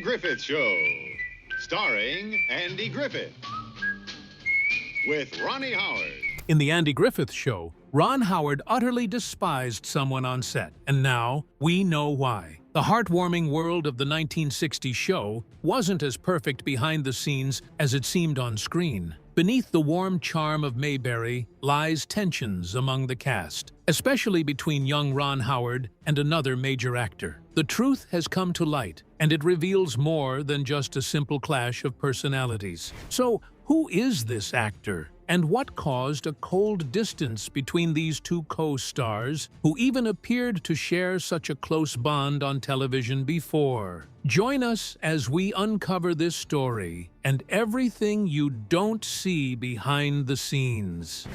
Griffith Show, starring Andy Griffith, with Ronnie Howard. In The Andy Griffith Show, Ron Howard utterly despised someone on set, and now we know why. The heartwarming world of the 1960s show wasn't as perfect behind the scenes as it seemed on screen. Beneath the warm charm of Mayberry lies tensions among the cast, especially between young Ron Howard and another major actor. The truth has come to light, and it reveals more than just a simple clash of personalities. So, who is this actor? And what caused a cold distance between these two co-stars who even appeared to share such a close bond on television before? Join us as we uncover this story and everything you don't see behind the scenes.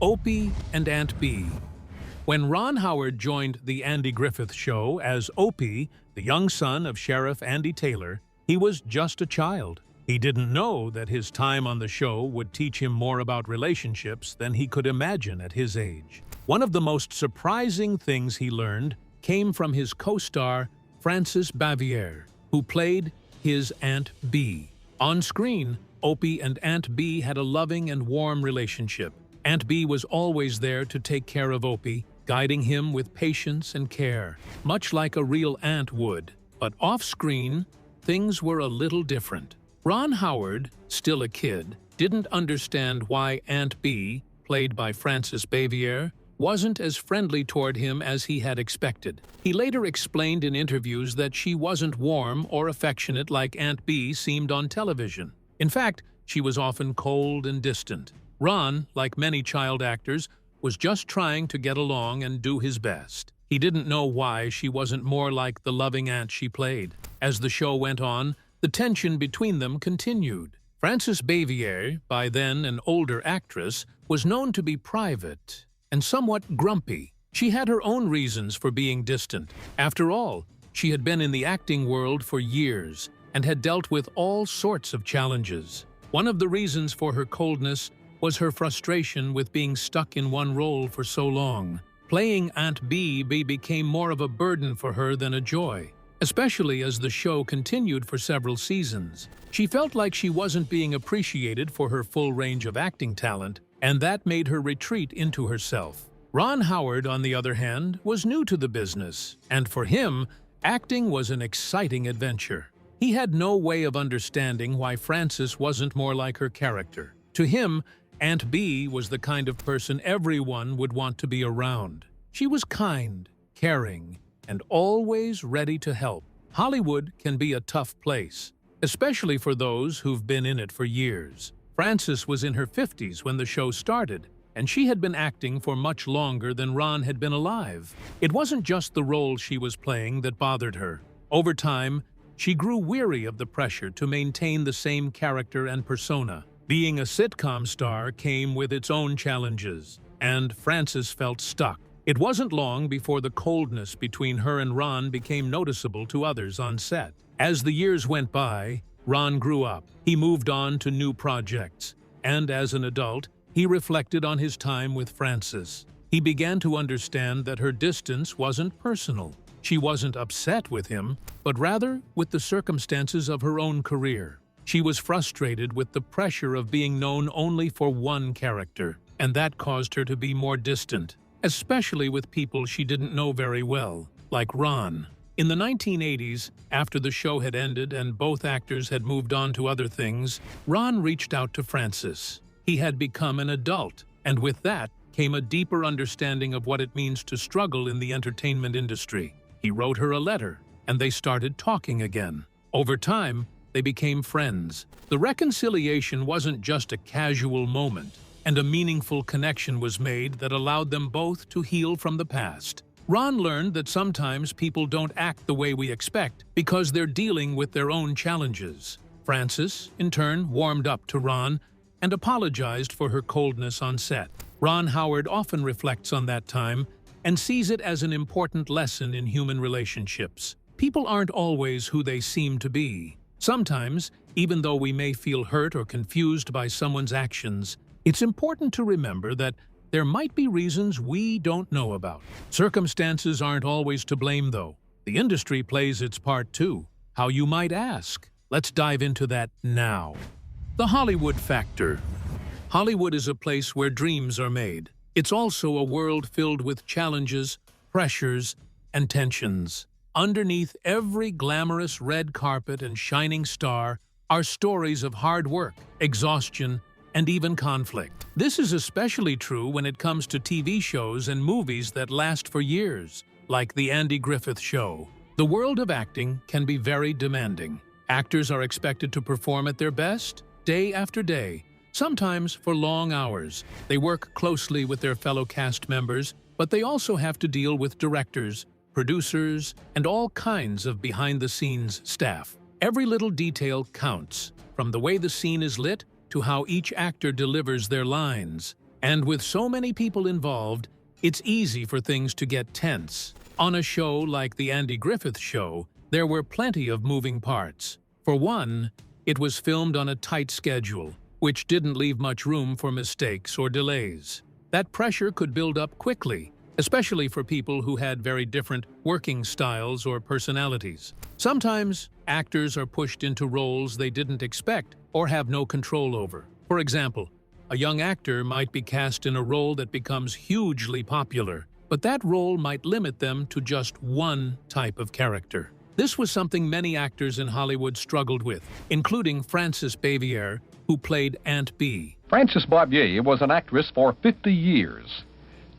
Opie and Aunt Bee. When Ron Howard joined The Andy Griffith Show as Opie, the young son of Sheriff Andy Taylor, he was just a child. He didn't know that his time on the show would teach him more about relationships than he could imagine at his age. One of the most surprising things he learned came from his co-star, Frances Bavier, who played his Aunt Bee. On screen, Opie and Aunt Bee had a loving and warm relationship. Aunt Bee was always there to take care of Opie, guiding him with patience and care, much like a real aunt would. But off-screen, things were a little different. Ron Howard, still a kid, didn't understand why Aunt Bee, played by Frances Bavier, wasn't as friendly toward him as he had expected. He later explained in interviews that she wasn't warm or affectionate like Aunt Bee seemed on television. In fact, she was often cold and distant. Ron, like many child actors, was just trying to get along and do his best. He didn't know why she wasn't more like the loving aunt she played. As the show went on, the tension between them continued. Frances Bavier, by then an older actress, was known to be private and somewhat grumpy. She had her own reasons for being distant. After all, she had been in the acting world for years and had dealt with all sorts of challenges. One of the reasons for her coldness was her frustration with being stuck in one role for so long. Playing Aunt Bee became more of a burden for her than a joy, especially as the show continued for several seasons. She felt like she wasn't being appreciated for her full range of acting talent, and that made her retreat into herself. Ron Howard, on the other hand, was new to the business, and for him, acting was an exciting adventure. He had no way of understanding why Frances wasn't more like her character. To him, Aunt Bee was the kind of person everyone would want to be around. She was kind, caring, and always ready to help. Hollywood can be a tough place, especially for those who've been in it for years. Frances was in her 50s when the show started, and she had been acting for much longer than Ron had been alive. It wasn't just the role she was playing that bothered her. Over time, she grew weary of the pressure to maintain the same character and persona. Being a sitcom star came with its own challenges, and Frances felt stuck. It wasn't long before the coldness between her and Ron became noticeable to others on set. As the years went by, Ron grew up. He moved on to new projects, and as an adult, he reflected on his time with Frances. He began to understand that her distance wasn't personal. She wasn't upset with him, but rather with the circumstances of her own career. She was frustrated with the pressure of being known only for one character, and that caused her to be more distant, especially with people she didn't know very well, like Ron. In the 1980s, after the show had ended and both actors had moved on to other things, Ron reached out to Frances. He had become an adult, and with that came a deeper understanding of what it means to struggle in the entertainment industry. He wrote her a letter, and they started talking again. Over time, they became friends. The reconciliation wasn't just a casual moment, and a meaningful connection was made that allowed them both to heal from the past. Ron learned that sometimes people don't act the way we expect because they're dealing with their own challenges. Frances, in turn, warmed up to Ron and apologized for her coldness on set. Ron Howard often reflects on that time and sees it as an important lesson in human relationships. People aren't always who they seem to be. Sometimes, even though we may feel hurt or confused by someone's actions, it's important to remember that there might be reasons we don't know about. Circumstances aren't always to blame, though. The industry plays its part too. How you might ask? Let's dive into that now. The Hollywood Factor. Hollywood is a place where dreams are made. It's also a world filled with challenges, pressures, and tensions. Underneath every glamorous red carpet and shining star are stories of hard work, exhaustion, and even conflict. This is especially true when it comes to TV shows and movies that last for years, like The Andy Griffith Show. The world of acting can be very demanding. Actors are expected to perform at their best, day after day, sometimes for long hours. They work closely with their fellow cast members, but they also have to deal with directors, producers, and all kinds of behind-the-scenes staff. Every little detail counts, from the way the scene is lit to how each actor delivers their lines. And with so many people involved, it's easy for things to get tense. On a show like The Andy Griffith Show, there were plenty of moving parts. For one, it was filmed on a tight schedule, which didn't leave much room for mistakes or delays. That pressure could build up quickly, especially for people who had very different working styles or personalities. Sometimes, actors are pushed into roles they didn't expect or have no control over. For example, a young actor might be cast in a role that becomes hugely popular, but that role might limit them to just one type of character. This was something many actors in Hollywood struggled with, including Frances Bavier, who played Aunt Bee. Frances Bavier was an actress for 50 years,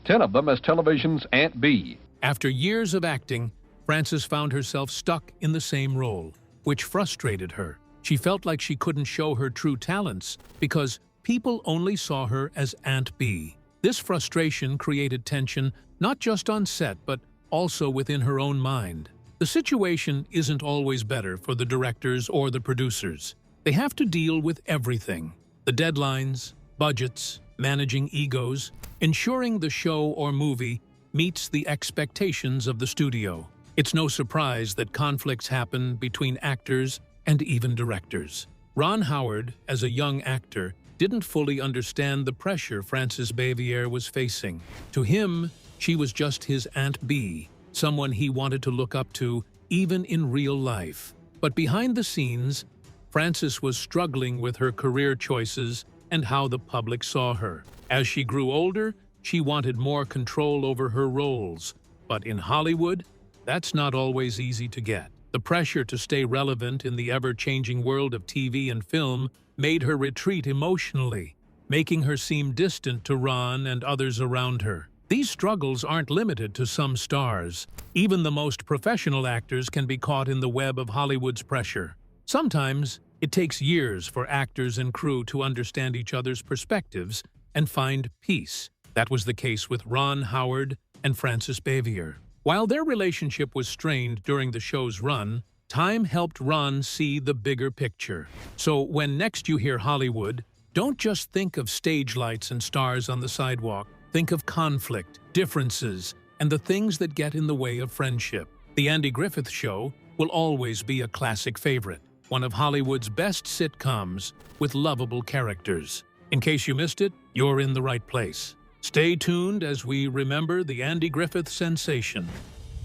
10 of them as television's Aunt Bee. After years of acting, Frances found herself stuck in the same role, which frustrated her. She felt like she couldn't show her true talents because people only saw her as Aunt Bee. This frustration created tension not just on set but also within her own mind. The situation isn't always better for the directors or the producers. They have to deal with everything: the deadlines, budgets, managing egos, ensuring the show or movie meets the expectations of the studio. It's no surprise that conflicts happen between actors and even directors. Ron Howard, as a young actor, didn't fully understand the pressure Frances Bavier was facing. To him, she was just his Aunt Bee, someone he wanted to look up to even in real life. But behind the scenes, Frances was struggling with her career choices and how the public saw her. As she grew older, she wanted more control over her roles. But in Hollywood, that's not always easy to get. The pressure to stay relevant in the ever-changing world of TV and film made her retreat emotionally, making her seem distant to Ron and others around her. These struggles aren't limited to some stars. Even the most professional actors can be caught in the web of Hollywood's pressure. Sometimes, it takes years for actors and crew to understand each other's perspectives and find peace. That was the case with Ron Howard and Frances Bavier. While their relationship was strained during the show's run, time helped Ron see the bigger picture. So when next you hear Hollywood, don't just think of stage lights and stars on the sidewalk. Think of conflict, differences, and the things that get in the way of friendship. The Andy Griffith Show will always be a classic favorite, one of Hollywood's best sitcoms with lovable characters. In case you missed it, you're in the right place. Stay tuned as we remember the Andy Griffith sensation.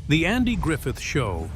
The Andy Griffith Show.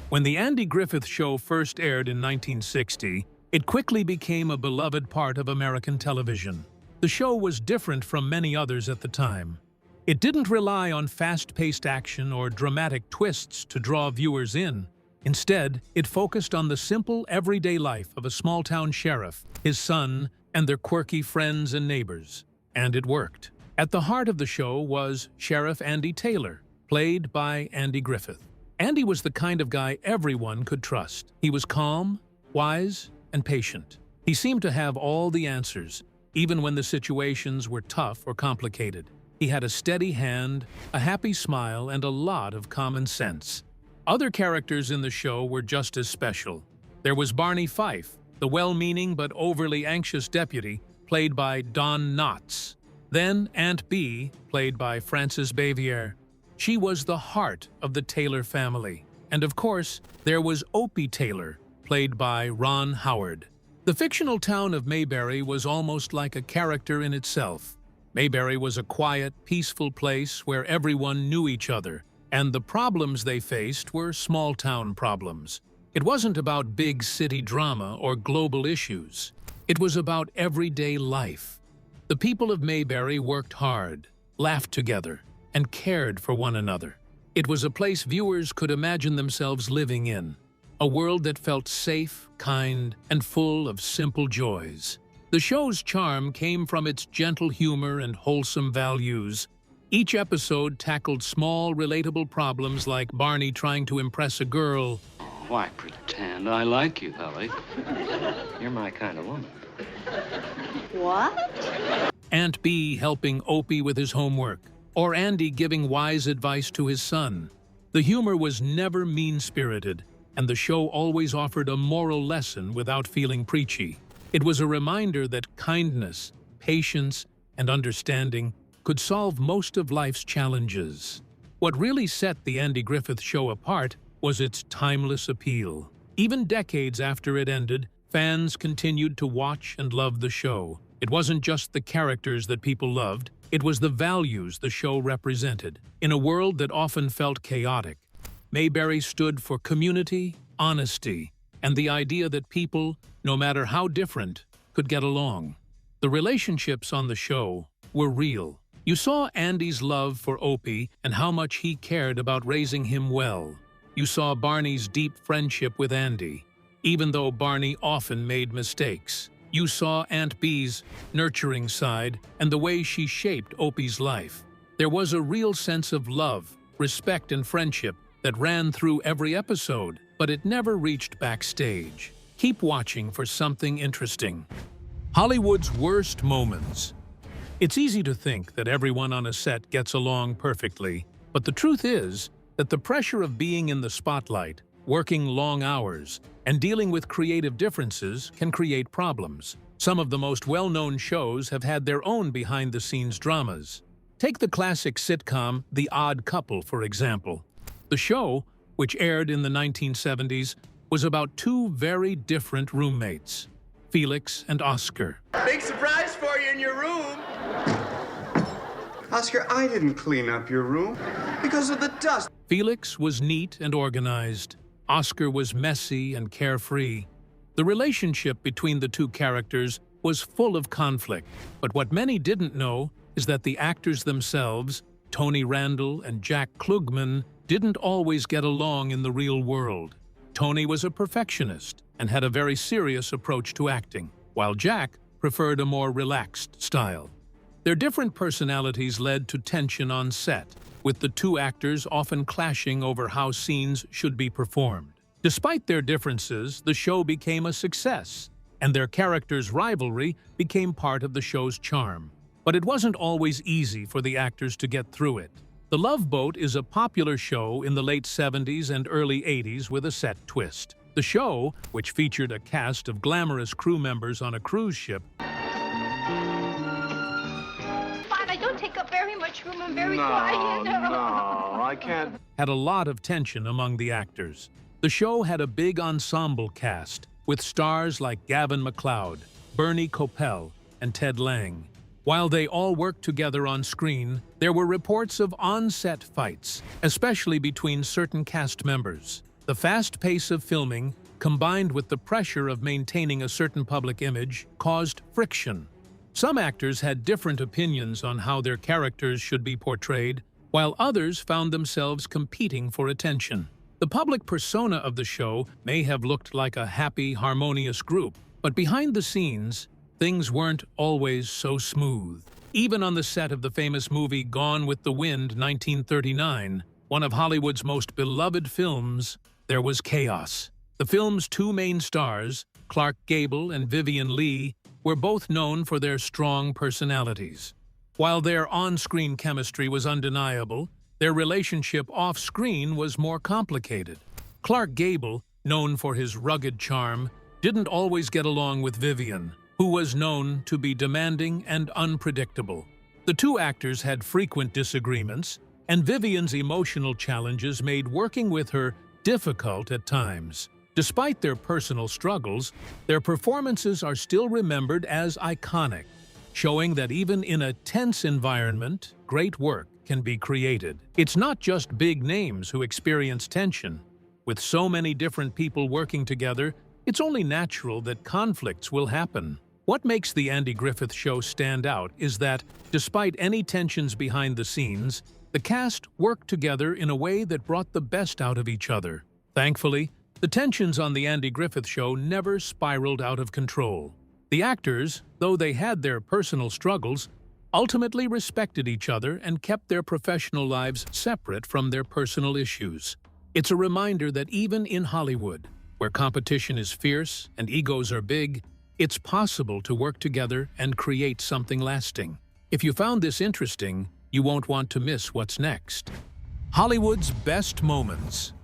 When The Andy Griffith Show first aired in 1960, it quickly became a beloved part of American television. The show was different from many others at the time. It didn't rely on fast-paced action or dramatic twists to draw viewers in. Instead, it focused on the simple, everyday life of a small-town sheriff, his son, and their quirky friends and neighbors. And it worked. At the heart of the show was Sheriff Andy Taylor, played by Andy Griffith. Andy was the kind of guy everyone could trust. He was calm, wise, and patient. He seemed to have all the answers, even when the situations were tough or complicated. He had a steady hand, a happy smile, and a lot of common sense. Other characters in the show were just as special. There was Barney Fife, the well-meaning but overly anxious deputy, played by Don Knotts. Then Aunt Bee, played by Frances Bavier. She was the heart of the Taylor family. And of course, there was Opie Taylor, played by Ron Howard. The fictional town of Mayberry was almost like a character in itself. Mayberry was a quiet, peaceful place where everyone knew each other, and the problems they faced were small-town problems. It wasn't about big city drama or global issues. It was about everyday life. The people of Mayberry worked hard, laughed together, and cared for one another. It was a place viewers could imagine themselves living in, a world that felt safe, kind, and full of simple joys. The show's charm came from its gentle humor and wholesome values. Each episode tackled small, relatable problems like Barney trying to impress a girl. Why pretend? I like you, Holly. You're my kind of woman. What? Aunt Bee helping Opie with his homework, or Andy giving wise advice to his son. The humor was never mean-spirited, and the show always offered a moral lesson without feeling preachy. It was a reminder that kindness, patience, and understanding could solve most of life's challenges. What really set the Andy Griffith Show apart was its timeless appeal. Even decades after it ended, fans continued to watch and love the show. It wasn't just the characters that people loved, it was the values the show represented. In a world that often felt chaotic, Mayberry stood for community, honesty, and the idea that people, no matter how different, could get along. The relationships on the show were real. You saw Andy's love for Opie and how much he cared about raising him well. You saw Barney's deep friendship with Andy, even though Barney often made mistakes. You saw Aunt Bee's nurturing side and the way she shaped Opie's life. There was a real sense of love, respect, and friendship that ran through every episode, but it never reached backstage. Keep watching for something interesting. Hollywood's worst moments. It's easy to think that everyone on a set gets along perfectly, but the truth is that the pressure of being in the spotlight, working long hours, and dealing with creative differences can create problems. Some of the most well-known shows have had their own behind-the-scenes dramas. Take the classic sitcom The Odd Couple, for example. The show, which aired in the 1970s, was about two very different roommates, Felix and Oscar. Big surprise for you in your room. Oscar, I didn't clean up your room because of the dust. Felix was neat and organized. Oscar was messy and carefree. The relationship between the two characters was full of conflict, but what many didn't know is that the actors themselves, Tony Randall and Jack Klugman, didn't always get along in the real world. Tony was a perfectionist and had a very serious approach to acting, while Jack preferred a more relaxed style. Their different personalities led to tension on set, with the two actors often clashing over how scenes should be performed. Despite their differences, the show became a success, and their characters' rivalry became part of the show's charm. But it wasn't always easy for the actors to get through it. The Love Boat is a popular show in the late 70s and early 80s with a set twist. The show, which featured a cast of glamorous crew members on a cruise ship, Take up very much room. I'm very quiet. No, I can't. had a lot of tension among the actors. The show had a big ensemble cast, with stars like Gavin MacLeod, Bernie Coppell, and Ted Lang. While they all worked together on screen, there were reports of on-set fights, especially between certain cast members. The fast pace of filming, combined with the pressure of maintaining a certain public image, caused friction. Some actors had different opinions on how their characters should be portrayed, while others found themselves competing for attention. The public persona of the show may have looked like a happy, harmonious group, but behind the scenes, things weren't always so smooth. Even on the set of the famous movie Gone with the Wind, 1939, one of Hollywood's most beloved films, there was chaos. The film's two main stars, Clark Gable and Vivien Leigh, were both known for their strong personalities. While their on-screen chemistry was undeniable, their relationship off-screen was more complicated. Clark Gable, known for his rugged charm, didn't always get along with Vivien, who was known to be demanding and unpredictable. The two actors had frequent disagreements, and Vivien's emotional challenges made working with her difficult at times. Despite their personal struggles, their performances are still remembered as iconic, showing that even in a tense environment, great work can be created. It's not just big names who experience tension. With so many different people working together, it's only natural that conflicts will happen. What makes the Andy Griffith Show stand out is that, despite any tensions behind the scenes, the cast worked together in a way that brought the best out of each other. Thankfully, the tensions on the Andy Griffith Show never spiraled out of control. The actors, though they had their personal struggles, ultimately respected each other and kept their professional lives separate from their personal issues. It's a reminder that even in Hollywood, where competition is fierce and egos are big, it's possible to work together and create something lasting. If you found this interesting, you won't want to miss what's next. Hollywood's best moments.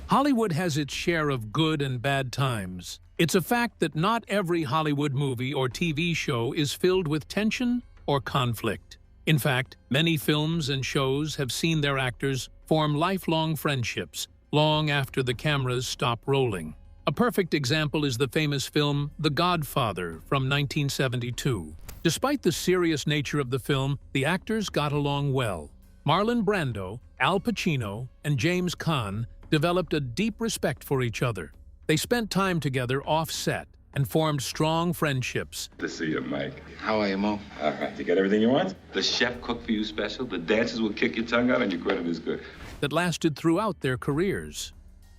Hollywood has its share of good and bad times. It's a fact that not every Hollywood movie or TV show is filled with tension or conflict. In fact, many films and shows have seen their actors form lifelong friendships long after the cameras stop rolling. A perfect example is the famous film The Godfather from 1972. Despite the serious nature of the film, the actors got along well. Marlon Brando, Al Pacino, and James Caan developed a deep respect for each other. They spent time together off-set and formed strong friendships. To see you, Mike. How are you, Mo? All right, you got everything you want? The chef cooked for you special, the dancers will kick your tongue out, and your credit is good. That lasted throughout their careers.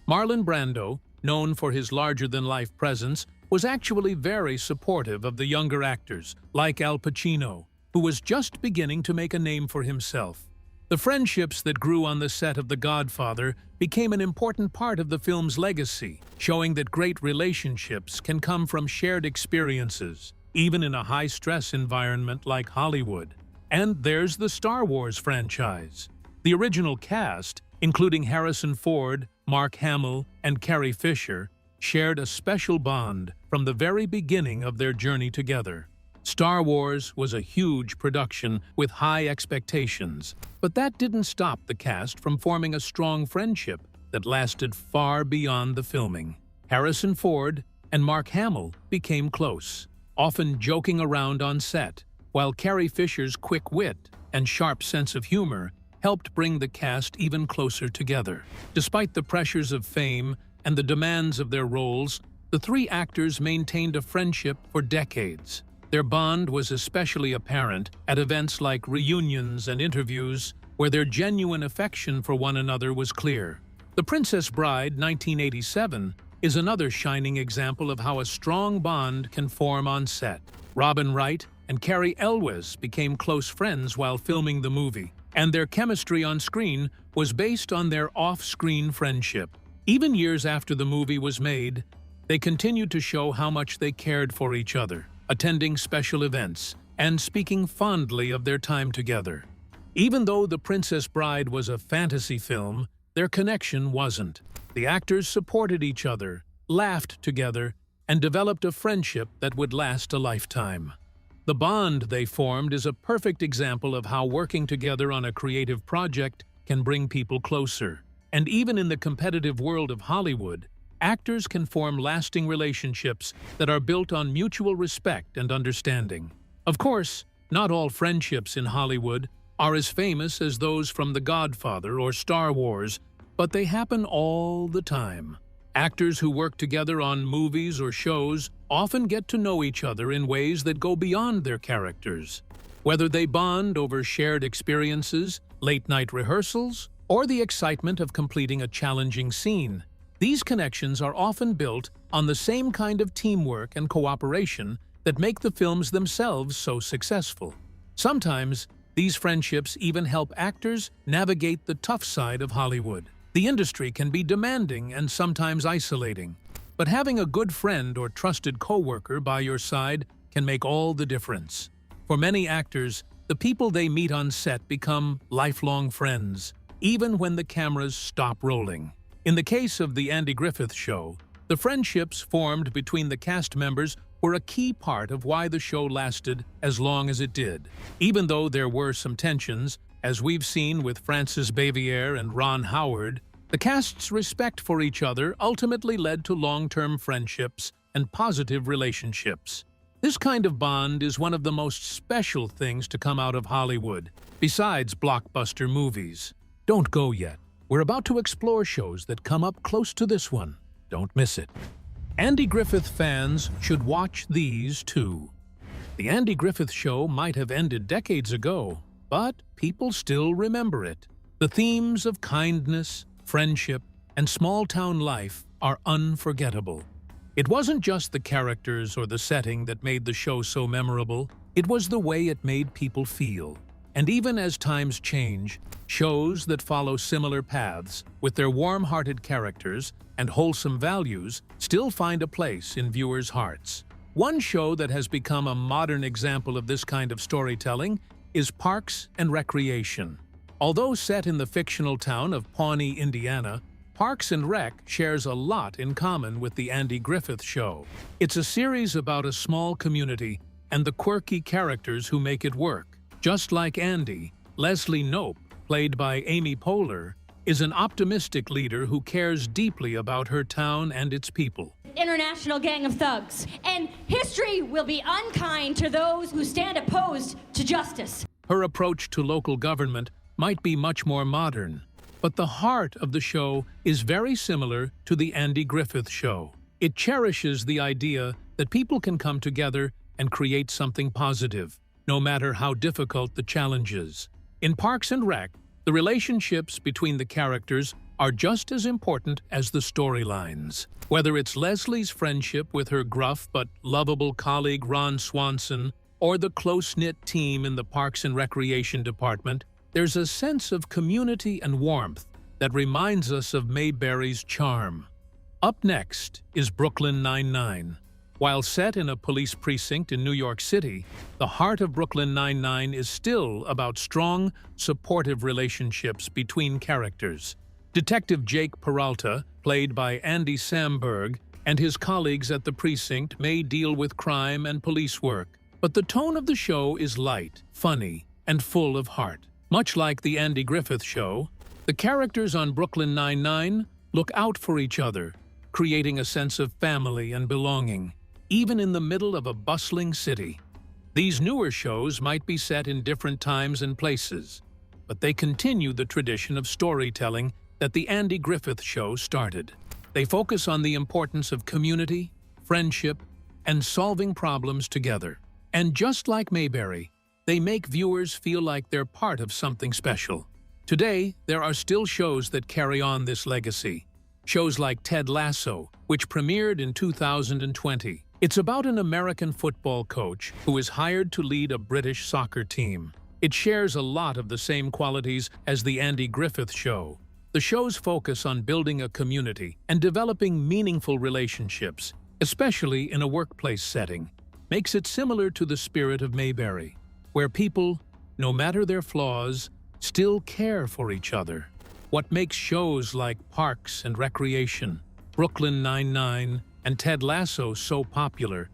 Marlon Brando, known for his larger-than-life presence, was actually very supportive of the younger actors, like Al Pacino, who was just beginning to make a name for himself. The friendships that grew on the set of The Godfather became an important part of the film's legacy, showing that great relationships can come from shared experiences, even in a high-stress environment like Hollywood. And there's the Star Wars franchise. The original cast, including Harrison Ford, Mark Hamill, and Carrie Fisher, shared a special bond from the very beginning of their journey together. Star Wars was a huge production with high expectations, but that didn't stop the cast from forming a strong friendship that lasted far beyond the filming. Harrison Ford and Mark Hamill became close, often joking around on set, while Carrie Fisher's quick wit and sharp sense of humor helped bring the cast even closer together. Despite the pressures of fame and the demands of their roles, the three actors maintained a friendship for decades. Their bond was especially apparent at events like reunions and interviews, where their genuine affection for one another was clear. The Princess Bride, 1987, is another shining example of how a strong bond can form on set. Robin Wright and Cary Elwes became close friends while filming the movie, and their chemistry on screen was based on their off-screen friendship. Even years after the movie was made, they continued to show how much they cared for each other, attending special events, and speaking fondly of their time together. Even though The Princess Bride was a fantasy film, their connection wasn't. The actors supported each other, laughed together, and developed a friendship that would last a lifetime. The bond they formed is a perfect example of how working together on a creative project can bring people closer. And even in the competitive world of Hollywood, actors can form lasting relationships that are built on mutual respect and understanding. Of course, not all friendships in Hollywood are as famous as those from The Godfather or Star Wars, but they happen all the time. Actors who work together on movies or shows often get to know each other in ways that go beyond their characters. Whether they bond over shared experiences, late-night rehearsals, or the excitement of completing a challenging scene, these connections are often built on the same kind of teamwork and cooperation that make the films themselves so successful. Sometimes, these friendships even help actors navigate the tough side of Hollywood. The industry can be demanding and sometimes isolating, but having a good friend or trusted coworker by your side can make all the difference. For many actors, the people they meet on set become lifelong friends, even when the cameras stop rolling. In the case of The Andy Griffith Show, the friendships formed between the cast members were a key part of why the show lasted as long as it did. Even though there were some tensions, as we've seen with Frances Bavier and Ron Howard, the cast's respect for each other ultimately led to long-term friendships and positive relationships. This kind of bond is one of the most special things to come out of Hollywood, besides blockbuster movies. Don't go yet. We're about to explore shows that come up close to this one. Don't miss it. Andy Griffith fans should watch these too. The Andy Griffith Show might have ended decades ago, but people still remember it. The themes of kindness, friendship, and small-town life are unforgettable. It wasn't just the characters or the setting that made the show so memorable, it was the way it made people feel. And even as times change, shows that follow similar paths, with their warm-hearted characters and wholesome values, still find a place in viewers' hearts. One show that has become a modern example of this kind of storytelling is Parks and Recreation. Although set in the fictional town of Pawnee, Indiana, Parks and Rec shares a lot in common with the Andy Griffith Show. It's a series about a small community and the quirky characters who make it work. Just like Andy, Leslie Knope, played by Amy Poehler, is an optimistic leader who cares deeply about her town and its people. International gang of thugs, and history will be unkind to those who stand opposed to justice. Her approach to local government might be much more modern, but the heart of the show is very similar to the Andy Griffith Show. It cherishes the idea that people can come together and create something positive, no matter how difficult the challenges. In Parks and Rec, the relationships between the characters are just as important as the storylines. Whether it's Leslie's friendship with her gruff but lovable colleague Ron Swanson, or the close-knit team in the Parks and Recreation Department, there's a sense of community and warmth that reminds us of Mayberry's charm. Up next is Brooklyn Nine-Nine. While set in a police precinct in New York City, the heart of Brooklyn Nine-Nine is still about strong, supportive relationships between characters. Detective Jake Peralta, played by Andy Samberg, and his colleagues at the precinct may deal with crime and police work, but the tone of the show is light, funny, and full of heart. Much like the Andy Griffith Show, the characters on Brooklyn Nine-Nine look out for each other, creating a sense of family and belonging, even in the middle of a bustling city. These newer shows might be set in different times and places, but they continue the tradition of storytelling that the Andy Griffith Show started. They focus on the importance of community, friendship, and solving problems together. And just like Mayberry, they make viewers feel like they're part of something special. Today, there are still shows that carry on this legacy. Shows like Ted Lasso, which premiered in 2020. It's about an American football coach who is hired to lead a British soccer team. It shares a lot of the same qualities as the Andy Griffith Show. The show's focus on building a community and developing meaningful relationships, especially in a workplace setting, makes it similar to the spirit of Mayberry, where people, no matter their flaws, still care for each other. What makes shows like Parks and Recreation, Brooklyn Nine-Nine, and Ted Lasso so popular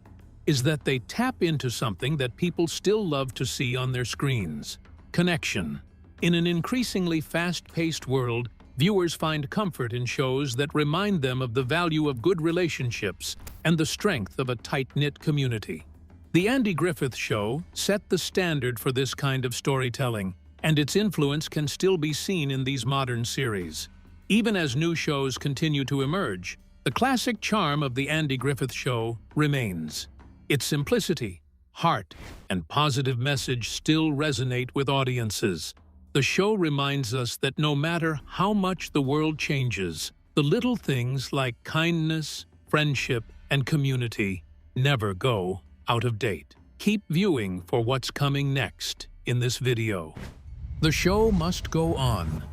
is that they tap into something that people still love to see on their screens: connection. In an increasingly fast-paced world, viewers find comfort in shows that remind them of the value of good relationships and the strength of a tight-knit community. The Andy Griffith Show set the standard for this kind of storytelling, and its influence can still be seen in these modern series. Even as new shows continue to emerge, the classic charm of the Andy Griffith Show remains. Its simplicity, heart, and positive message still resonate with audiences. The show reminds us that no matter how much the world changes, the little things like kindness, friendship, and community never go out of date. Keep viewing for what's coming next in this video. The show must go on.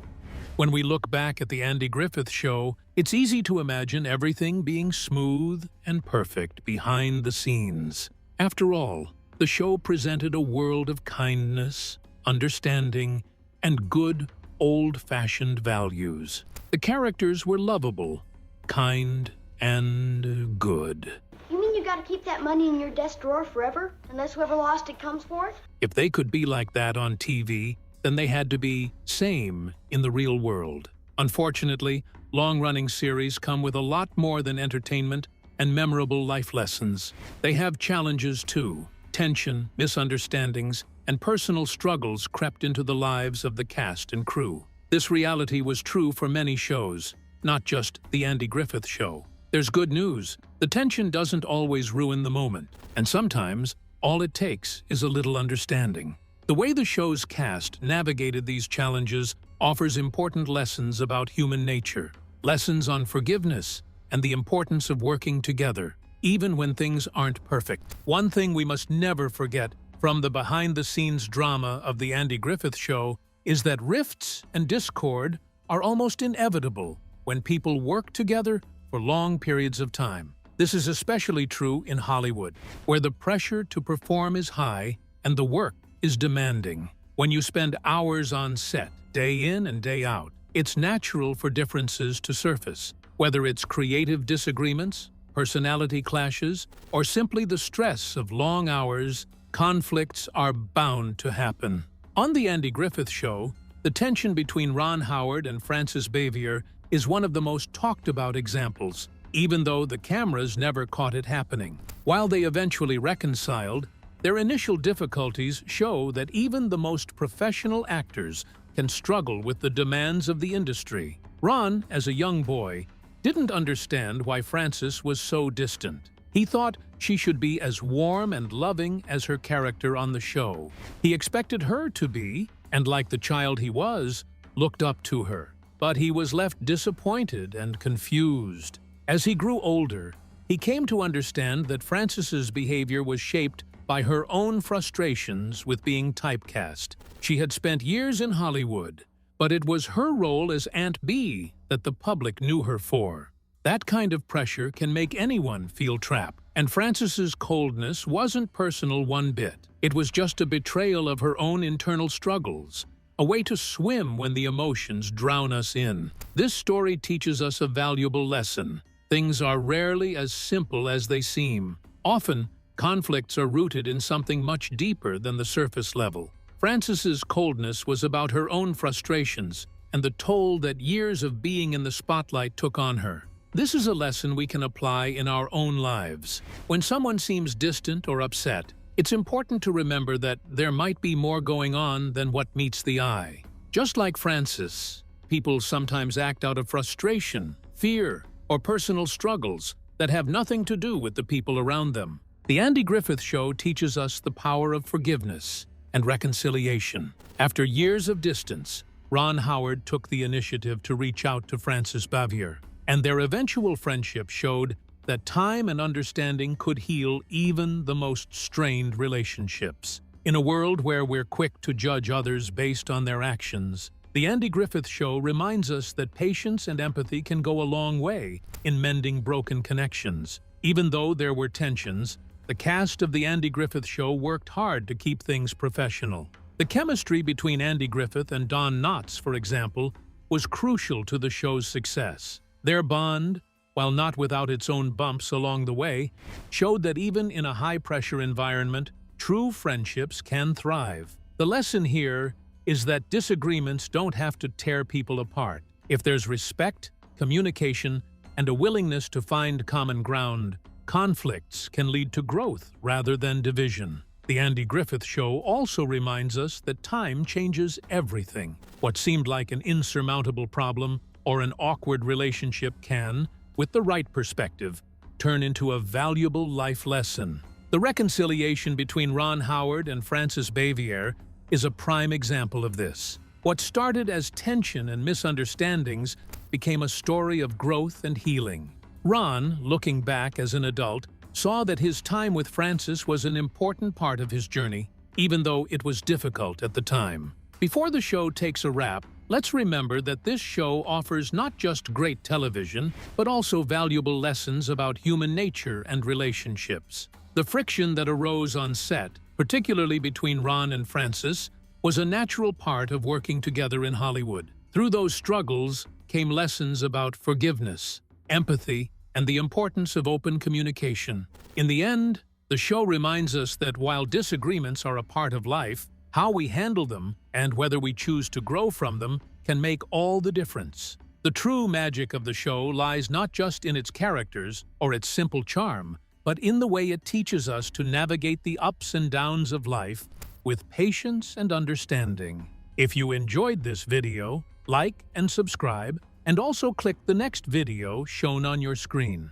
When we look back at the Andy Griffith Show, it's easy to imagine everything being smooth and perfect behind the scenes. After all, the show presented a world of kindness, understanding, and good, old-fashioned values. The characters were lovable, kind, and good. You mean you gotta keep that money in your desk drawer forever, unless whoever lost it comes for it? If they could be like that on TV, then they had to be same in the real world. Unfortunately, long-running series come with a lot more than entertainment and memorable life lessons. They have challenges too. Tension, misunderstandings, and personal struggles crept into the lives of the cast and crew. This reality was true for many shows, not just The Andy Griffith Show. There's good news. The tension doesn't always ruin the moment, and sometimes all it takes is a little understanding. The way the show's cast navigated these challenges offers important lessons about human nature, lessons on forgiveness and the importance of working together, even when things aren't perfect. One thing we must never forget from the behind-the-scenes drama of The Andy Griffith Show is that rifts and discord are almost inevitable when people work together for long periods of time. This is especially true in Hollywood, where the pressure to perform is high and the work is demanding. When you spend hours on set, day in and day out, it's natural for differences to surface. Whether it's creative disagreements, personality clashes, or simply the stress of long hours, conflicts are bound to happen. On The Andy Griffith Show, the tension between Ron Howard and Frances Bavier is one of the most talked about examples, even though the cameras never caught it happening. While they eventually reconciled, their initial difficulties show that even the most professional actors can struggle with the demands of the industry. Ron, as a young boy, didn't understand why Frances was so distant. He thought she should be as warm and loving as her character on the show. He expected her to be, and like the child he was, looked up to her. But he was left disappointed and confused. As he grew older, he came to understand that Frances's behavior was shaped by her own frustrations with being typecast. She had spent years in Hollywood, but it was her role as Aunt Bee that the public knew her for. That kind of pressure can make anyone feel trapped, and Frances's coldness wasn't personal one bit. It was just a betrayal of her own internal struggles, a way to swim when the emotions drown us in. This story teaches us a valuable lesson. Things are rarely as simple as they seem. Often, conflicts are rooted in something much deeper than the surface level. Frances's coldness was about her own frustrations and the toll that years of being in the spotlight took on her. This is a lesson we can apply in our own lives. When someone seems distant or upset, it's important to remember that there might be more going on than what meets the eye. Just like Frances, people sometimes act out of frustration, fear, or personal struggles that have nothing to do with the people around them. The Andy Griffith Show teaches us the power of forgiveness and reconciliation. After years of distance, Ron Howard took the initiative to reach out to Frances Bavier, and their eventual friendship showed that time and understanding could heal even the most strained relationships. In a world where we're quick to judge others based on their actions, The Andy Griffith Show reminds us that patience and empathy can go a long way in mending broken connections. Even though there were tensions, the cast of The Andy Griffith Show worked hard to keep things professional. The chemistry between Andy Griffith and Don Knotts, for example, was crucial to the show's success. Their bond, while not without its own bumps along the way, showed that even in a high-pressure environment, true friendships can thrive. The lesson here is that disagreements don't have to tear people apart. If there's respect, communication, and a willingness to find common ground, conflicts can lead to growth rather than division. The Andy Griffith Show also reminds us that time changes everything. What seemed like an insurmountable problem or an awkward relationship can, with the right perspective, turn into a valuable life lesson. The reconciliation between Ron Howard and Frances Bavier is a prime example of this. What started as tension and misunderstandings became a story of growth and healing. Ron, looking back as an adult, saw that his time with Frances was an important part of his journey, even though it was difficult at the time. Before the show takes a wrap, let's remember that this show offers not just great television, but also valuable lessons about human nature and relationships. The friction that arose on set, particularly between Ron and Frances, was a natural part of working together in Hollywood. Through those struggles came lessons about forgiveness, empathy, and the importance of open communication. In the end, the show reminds us that while disagreements are a part of life, how we handle them and whether we choose to grow from them can make all the difference. The true magic of the show lies not just in its characters or its simple charm, but in the way it teaches us to navigate the ups and downs of life with patience and understanding. If you enjoyed this video, like and subscribe, and also click the next video shown on your screen.